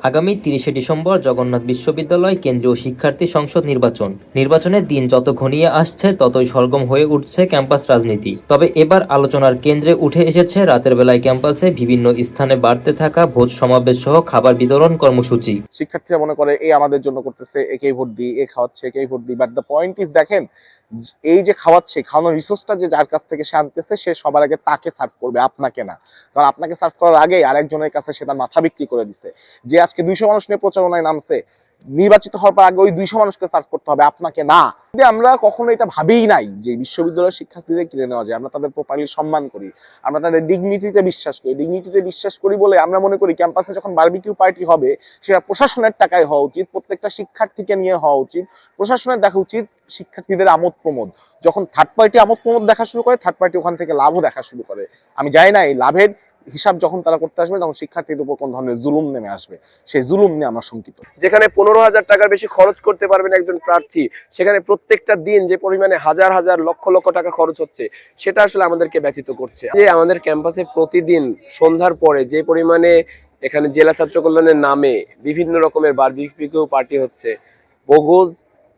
আগামী ৩০শে ডিসেম্বর জগন্নাথ বিশ্ববিদ্যালয় কেন্দ্রীয় শিক্ষার্থী সংসদ নির্বাচনের দিন যত ঘনিয়ে আসছে ততই সরগরম হয়ে উঠছে ক্যাম্পাস রাজনীতি। তবে এবার আলোচনার কেন্দ্রে উঠে এসেছে রাতের বেলায় ক্যাম্পাসে বিভিন্ন স্থানে বাড়তে থাকা ভোজ সমাবেশ সহ খাবার বিতরণ কর্মসূচি। শিক্ষার্থীরা মনে করে এই আমাদের জন্য করতেছে, একেই ভোট দিই, এ খাওয়াচ্ছে, একেই ভোট দিই। বাট দ্য পয়েন্ট ইজ, দেখেন এই যে খাওয়াচ্ছে, খাওয়ানোর রিসোর্সটা যে যার কাছ থেকে সে আনতেছে, সে সবার আগে তাকে সার্ভ করবে, আপনাকে না। কারণ আপনাকে সার্ভ করার আগে আরেকজনের কাছে সে তার মাথা বিক্রি করে দিছে। যে আজকে 200 মানুষ নিয়ে প্রচারণায় নামছে, নির্বাচিত হওয়ার পর আগে ওই 200 মানুষকে সার্ভ করতে হবে, আপনাকে না। আমরা কখনো এটা ভাবিই নাই যে বিশ্ববিদ্যালয়ের শিক্ষার্থীদের কিনে নেওয়া যায়। আমরা তাদের প্রপারলি সম্মান করি, আমরা তাদের ডিগনিটিতে বিশ্বাস করি বলে আমরা মনে করি ক্যাম্পাসে যখন বারবিকিউ পার্টি হবে, সেটা প্রশাসনের টাকায় হওয়া উচিত, প্রত্যেকটা শিক্ষার্থীকে নিয়ে হওয়া উচিত। প্রশাসনের দেখা উচিত শিক্ষার্থীদের আমোদ প্রমোদ। যখন থার্ড পার্টি আমোদ প্রমোদ দেখা শুরু করে, থার্ড পার্টি ওখান থেকে লাভও দেখা শুরু করে। আমি জানি না এই লাভের হিসাব যখন তারা করতে আসবে, তখন শিক্ষার্থীদের উপর কোন ধরনের জুলুম নেমে আসবে। সেই জুলুম নিয়ে আমরা শঙ্কিত। যেখানে 15,000 টাকার বেশি খরচ করতে পারবেন একজন প্রার্থী, সেখানে প্রত্যেকটা দিন যে পরিমাণে হাজার হাজার লক্ষ লক্ষ টাকা খরচ হচ্ছে, সেটা আসলে আমাদেরকে ব্যথিত করছে। যে আমাদের ক্যাম্পাসে প্রতিদিন সন্ধ্যার পরে যে পরিমাণে এখানে জেলা ছাত্র কল্যাণের নামে বিভিন্ন রকমের বারবিকিউ পার্টি হচ্ছে, বগোজ,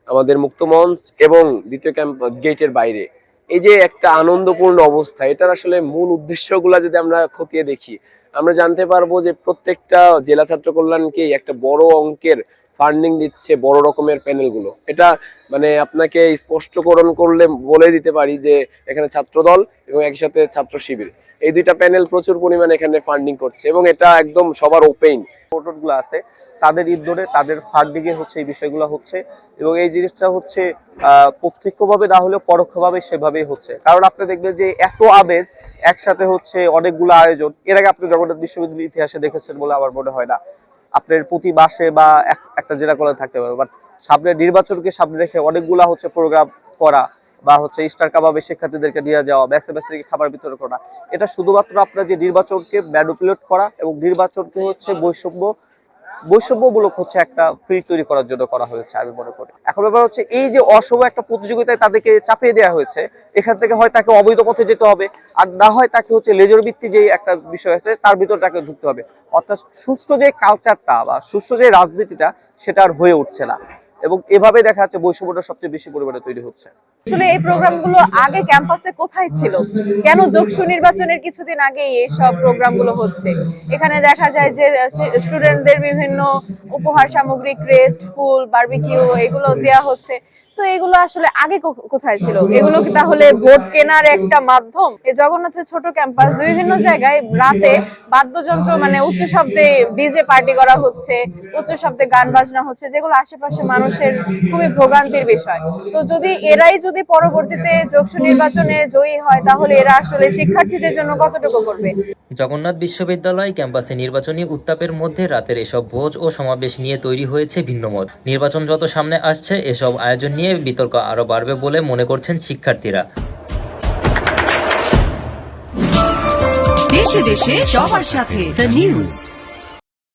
আমাদের মুক্ত মঞ্চ এবং দ্বিতীয় ক্যাম্প গেটের বাইরে, এই যে একটা আনন্দপূর্ণ অবস্থা, এটার আসলে মূল উদ্দেশ্যগুলো যদি আমরা খতিয়ে দেখি, আমরা জানতে পারবো যে প্রত্যেকটা জেলা ছাত্র কল্যাণকে একটা বড় অঙ্কের ফান্ডিং দিচ্ছে বড় রকমের প্যানেলগুলো। এটা মানে আপনাকে স্পষ্টকরণ করলে বলে দিতে পারি যে এখানে ছাত্রদল এবং একই সাথে ছাত্র শিবির, এই দুইটা প্যানেল প্রচুর পরিমাণে এখানে ফান্ডিং করছে এবং এটা একদম সবার ওপেন। গুলো আছে তাদের ঈদ ধরে তাদের ফান্ডিং এ হচ্ছে এই বিষয়গুলো হচ্ছে, এবং এই জিনিসটা হচ্ছে প্রত্যক্ষভাবে না হলেও পরোক্ষভাবে সেভাবেই হচ্ছে। কারণ আপনি দেখবেন যে এত আবেজ একসাথে হচ্ছে, অনেকগুলো আয়োজন। এর আগে আপনি জগন্নাথ বিশ্ববিদ্যালয়ের ইতিহাসে দেখেছেন বলে আমার মনে হয় না। আপনার প্রতি মাসে বা একটা জেলা কলেজ থাকতে পারে, বাট সামনে নির্বাচনকে সামনে রেখে অনেকগুলা হচ্ছে প্রোগ্রাম করা বা হচ্ছে স্টার কাবাবে শিক্ষার্থীদেরকে নিয়ে যাওয়া, ব্যাচে ব্যাচে খাবার বিতরণ করা, এটা শুধুমাত্র আপনার যে নির্বাচনকে ম্যানিপুলেট করা এবং নির্বাচনকে হচ্ছে বৈষম্যমূলক হচ্ছে একটা ফিল্ড তৈরি করার জন্য করা হয়েছে আমি মনে করি। এখন ব্যাপার হচ্ছে এই যে অসম একটা প্রতিযোগিতায় তাদেরকে চাপিয়ে দেওয়া হয়েছে, এখান থেকে হয় তাকে অবৈধ পথে যেতে হবে, আর না হয় তাকে হচ্ছে লেজর ভিত্তি যে একটা বিষয় আছে তার ভিতর তাকে ঢুকতে হবে। অর্থাৎ সুস্থ যে কালচারটা বা সুস্থ যে রাজনীতিটা, সেটা আর হয়ে উঠছে না, এবং এভাবে দেখা যাচ্ছে বৈষম্যটা সবচেয়ে বেশি পরিমাণে তৈরি হচ্ছে। আসলে এই প্রোগ্রামগুলো আগে ক্যাম্পাসে কোথায় ছিল? কেন যোগসু নির্বাচনের কিছুদিন আগেই এইসব প্রোগ্রামগুলো হচ্ছে? এখানে দেখা যায় যে স্টুডেন্টদের বিভিন্ন উপহার সামগ্রী, ক্রেস্ট, ফুল, বারবিকিউ এগুলো দেয়া হচ্ছে। তো এগুলো আসলে আগে কোথায় ছিল? এগুলো কি তাহলে ভোট কেনার একটা মাধ্যম? এই জগন্নাথের ছোট ক্যাম্পাস বিভিন্ন জায়গায় রাতে বাদ্যযন্ত্র মানে উচ্চ শব্দে ডিজে পার্টি করা হচ্ছে, উচ্চ শব্দে গান বাজনা হচ্ছে, যেগুলো আশেপাশে মানুষের খুবই ভোগান্তির বিষয়। তো যদি এরাই যদি পরবর্তীতে যোগসু নির্বাচনে জয়ী হয়, তাহলে এরা আসলে শিক্ষার্থীদের জন্য কতটুকু করবে? জগন্নাথ বিশ্ববিদ্যালয় ক্যাম্পাসে নির্বাচনী উত্তাপের মধ্যে রাতের এসব ভোজ ও সমাবেশ নিয়ে তৈরি হয়েছে ভিন্নমত। নির্বাচন যত সামনে আসছে, এসব আয়োজন নিয়ে বিতর্ক আরও বাড়বে বলে মনে করছেন শিক্ষার্থীরা। দেশে দেশে সবার সাথে দ্য নিউজ।